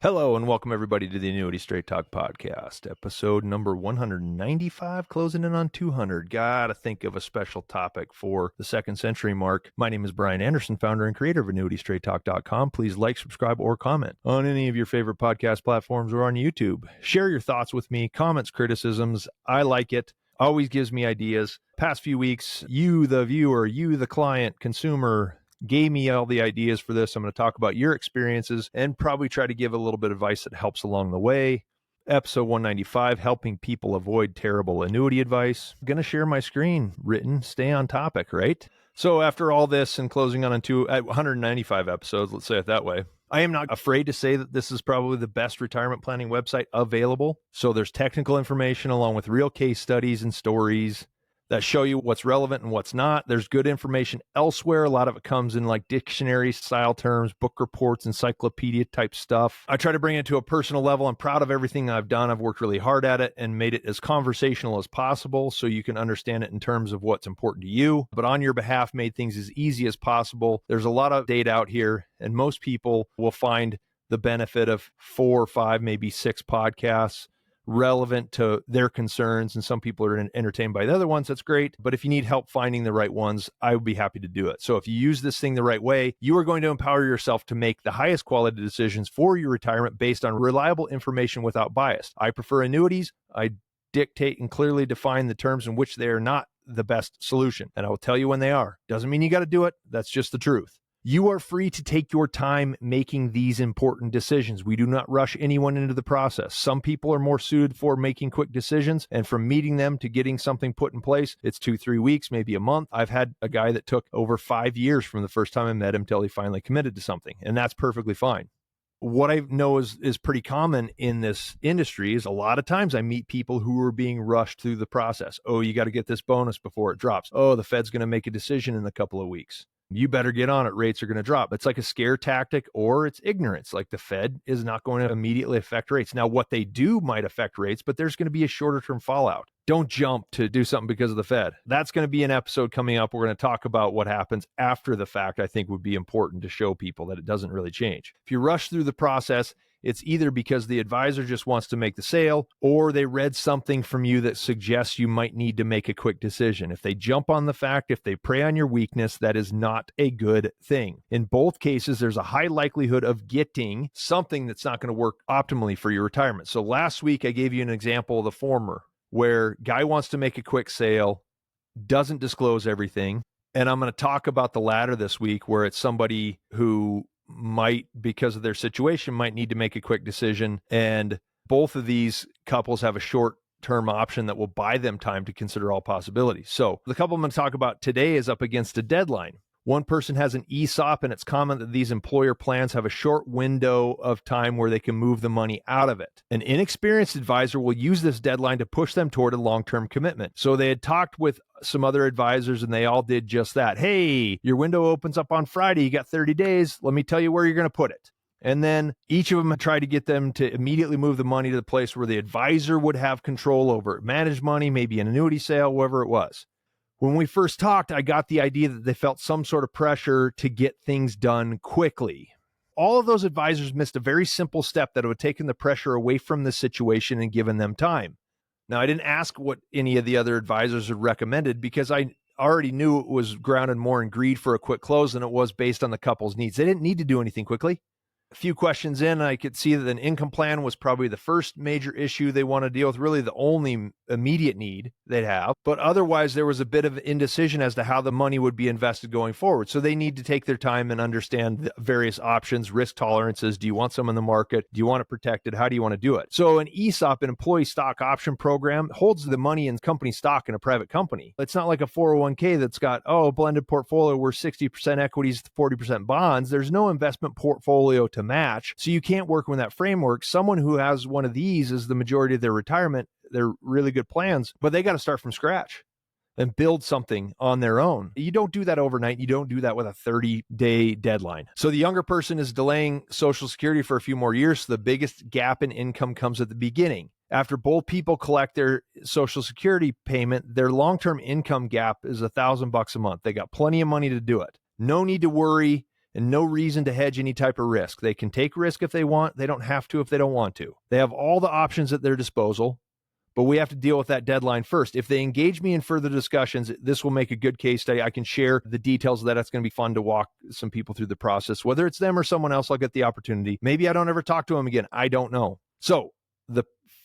Hello and welcome everybody to the Annuity Straight Talk podcast, episode number 195, closing in on 200. Gotta think of a special topic for the second century mark. My name is Bryan Anderson, founder and creator of Talk.Com. Please like, subscribe, or comment on any of your favorite podcast platforms or on YouTube. Share your thoughts with me, comments, criticisms. I like it. Always gives me ideas. Past few weeks, you, the viewer, you, the client, consumer, gave me all the ideas for this. I'm going to talk about your experiences and probably try to give a little bit of advice that helps along the way. Episode 195, helping people avoid terrible annuity advice. I'm going to share my screen written, stay on topic, right? So after all this and closing on 195 episodes, let's say it that way, I am not afraid to say that this is probably the best retirement planning website available. So there's technical information along with real case studies and stories that show you what's relevant and what's not. There's good information elsewhere. A lot of it comes in like dictionary style terms, book reports, encyclopedia type stuff. I try to bring it to a personal level. I'm proud of everything I've done. I've worked really hard at it and made it as conversational as possible so you can understand it in terms of what's important to you. But on your behalf, made things as easy as possible. There's a lot of data out here, and most people will find the benefit of 4 or 5, maybe 6 podcasts relevant to their concerns, and some people are entertained by the other ones. That's great. But if you need help finding the right ones, I would be happy to do it. So if you use this thing the right way, you are going to empower yourself to make the highest quality decisions for your retirement based on reliable information without bias. I prefer annuities. I dictate and clearly define the terms in which they are not the best solution, and I will tell you when they are. Doesn't mean you got to do it. That's just the truth. You are free to take your time making these important decisions. We do not rush anyone into the process. Some people are more suited for making quick decisions, and from meeting them to getting something put in place, it's 2-3 weeks, maybe a month. I've had a guy that took over 5 years from the first time I met him till he finally committed to something, and that's perfectly fine. What I know is pretty common in this industry is a lot of times I meet people who are being rushed through the process. Oh, you got to get this bonus before it drops. Oh, the Fed's going to make a decision in a couple of weeks. You better get on it. Rates are going to drop. It's like a scare tactic, or it's ignorance. Like the Fed is not going to immediately affect rates. Now, what they do might affect rates, but there's going to be a shorter term fallout. Don't jump to do something because of the Fed. That's going to be an episode coming up. We're going to talk about what happens after the fact. I think would be important to show people that it doesn't really change. If you rush through the process, it's either because the advisor just wants to make the sale, or they read something from you that suggests you might need to make a quick decision. If they jump on the fact, if they prey on your weakness, that is not a good thing. In both cases, there's a high likelihood of getting something that's not going to work optimally for your retirement. So last week, I gave you an example of the former, where guy wants to make a quick sale, doesn't disclose everything. And I'm going to talk about the latter this week, where it's somebody who might, because of their situation, might need to make a quick decision. And both of these couples have a short-term option that will buy them time to consider all possibilities. So the couple I'm going to talk about today is up against a deadline. One person has an ESOP, and it's common that these employer plans have a short window of time where they can move the money out of it. An inexperienced advisor will use this deadline to push them toward a long-term commitment. So they had talked with some other advisors, and they all did just that. Hey, your window opens up on Friday. You got 30 days. Let me tell you where you're going to put it. And then each of them tried to get them to immediately move the money to the place where the advisor would have control over it. Managed money, maybe an annuity sale, whatever it was. When we first talked, I got the idea that they felt some sort of pressure to get things done quickly. All of those advisors missed a very simple step that would have taken the pressure away from the situation and given them time. Now, I didn't ask what any of the other advisors had recommended because I already knew it was grounded more in greed for a quick close than it was based on the couple's needs. They didn't need to do anything quickly. A few questions in, I could see that an income plan was probably the first major issue they want to deal with, really the only immediate need they'd have. But otherwise, there was a bit of indecision as to how the money would be invested going forward. So they need to take their time and understand the various options, risk tolerances. Do you want some in the market? Do you want it protected? How do you want to do it? So an ESOP, an employee stock option program, holds the money in company stock in a private company. It's not like a 401k that's got, a blended portfolio where 60% equities, 40% bonds. There's no investment portfolio to match. So you can't work with that framework. Someone who has one of these as the majority of their retirement, they're really good plans, but they got to start from scratch and build something on their own. You don't do that overnight. You don't do that with a 30-day deadline. So the younger person is delaying Social Security for a few more years. So the biggest gap in income comes at the beginning. After both people collect their Social Security payment, their long-term income gap is $1,000 a month. They got plenty of money to do it. No need to worry and no reason to hedge any type of risk. They can take risk if they want. They don't have to if they don't want to. They have all the options at their disposal, but we have to deal with that deadline first. If they engage me in further discussions, this will make a good case study. I can share the details of that. It's going to be fun to walk some people through the process. Whether it's them or someone else, I'll get the opportunity. Maybe I don't ever talk to them again. I don't know. So the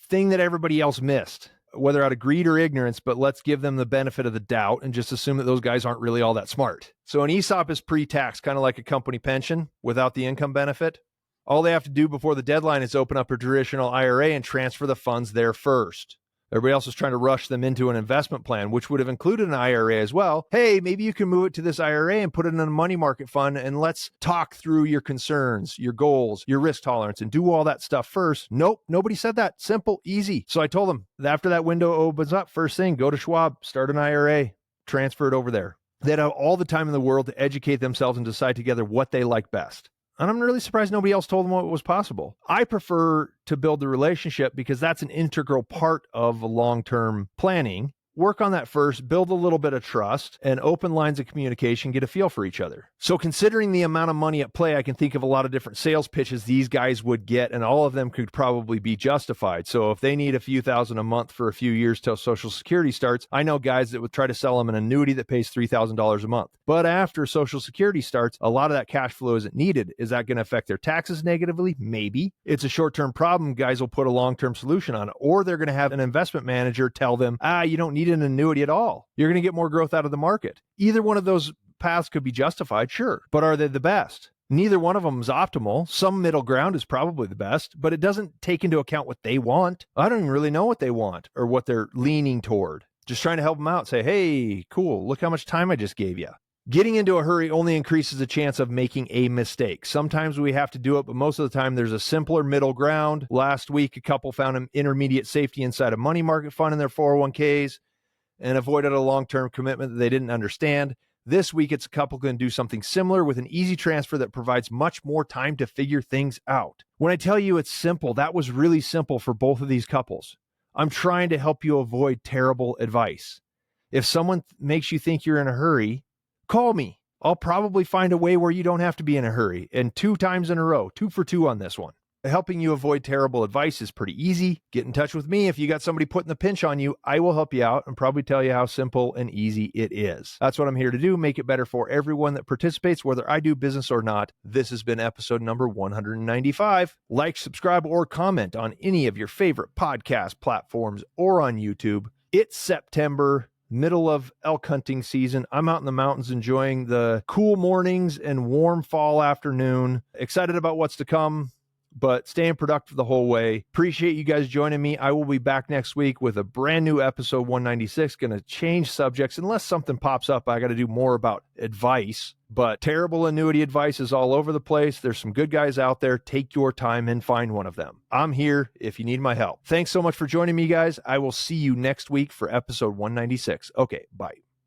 thing that everybody else missed, whether out of greed or ignorance, but let's give them the benefit of the doubt and just assume that those guys aren't really all that smart. So an ESOP is pre-tax, kind of like a company pension without the income benefit. All they have to do before the deadline is open up a traditional IRA and transfer the funds there first. Everybody else is trying to rush them into an investment plan, which would have included an IRA as well. Hey, maybe you can move it to this IRA and put it in a money market fund, and let's talk through your concerns, your goals, your risk tolerance, and do all that stuff first. Nope, nobody said that. Simple, easy. So I told them, after that window opens up, first thing, go to Schwab, start an IRA, transfer it over there. They'd have all the time in the world to educate themselves and decide together what they like best. And I'm really surprised nobody else told them what was possible. I prefer to build the relationship because that's an integral part of long-term planning. Work on that first, build a little bit of trust, and open lines of communication, get a feel for each other. So considering the amount of money at play, I can think of a lot of different sales pitches these guys would get, and all of them could probably be justified. So if they need a few thousand a month for a few years till Social Security starts, I know guys that would try to sell them an annuity that pays $3,000 a month. But after Social Security starts, a lot of that cash flow isn't needed. Is that going to affect their taxes negatively? Maybe. It's a short-term problem. Guys will put a long-term solution on it, or they're going to have an investment manager tell them, you don't need an annuity at all. You're going to get more growth out of the market. Either one of those paths could be justified, sure, but are they the best? Neither one of them is optimal. Some middle ground is probably the best, but it doesn't take into account what they want. I don't even really know what they want or what they're leaning toward. Just trying to help them out. Say, hey, cool, look how much time I just gave you. Getting into a hurry only increases the chance of making a mistake. Sometimes we have to do it, but most of the time there's a simpler middle ground. Last week, a couple found an intermediate safety inside a money market fund in their 401ks and avoided a long-term commitment that they didn't understand. This week, it's a couple going to do something similar with an easy transfer that provides much more time to figure things out. When I tell you it's simple, that was really simple for both of these couples. I'm trying to help you avoid terrible advice. If someone makes you think you're in a hurry, call me. I'll probably find a way where you don't have to be in a hurry. And 2 times in a row, 2 for 2 on this one. Helping you avoid terrible advice is pretty easy. Get in touch with me. If you got somebody putting the pinch on you, I will help you out and probably tell you how simple and easy it is. That's what I'm here to do. Make it better for everyone that participates, whether I do business or not. This has been episode number 195. Like, subscribe, or comment on any of your favorite podcast platforms or on YouTube. It's September, middle of elk hunting season. I'm out in the mountains enjoying the cool mornings and warm fall afternoon. Excited about what's to come, but staying productive the whole way. Appreciate you guys joining me. I will be back next week with a brand new episode 196. Going to change subjects unless something pops up. I got to do more about advice, but terrible annuity advice is all over the place. There's some good guys out there. Take your time and find one of them. I'm here if you need my help. Thanks so much for joining me, guys. I will see you next week for episode 196. Okay, bye.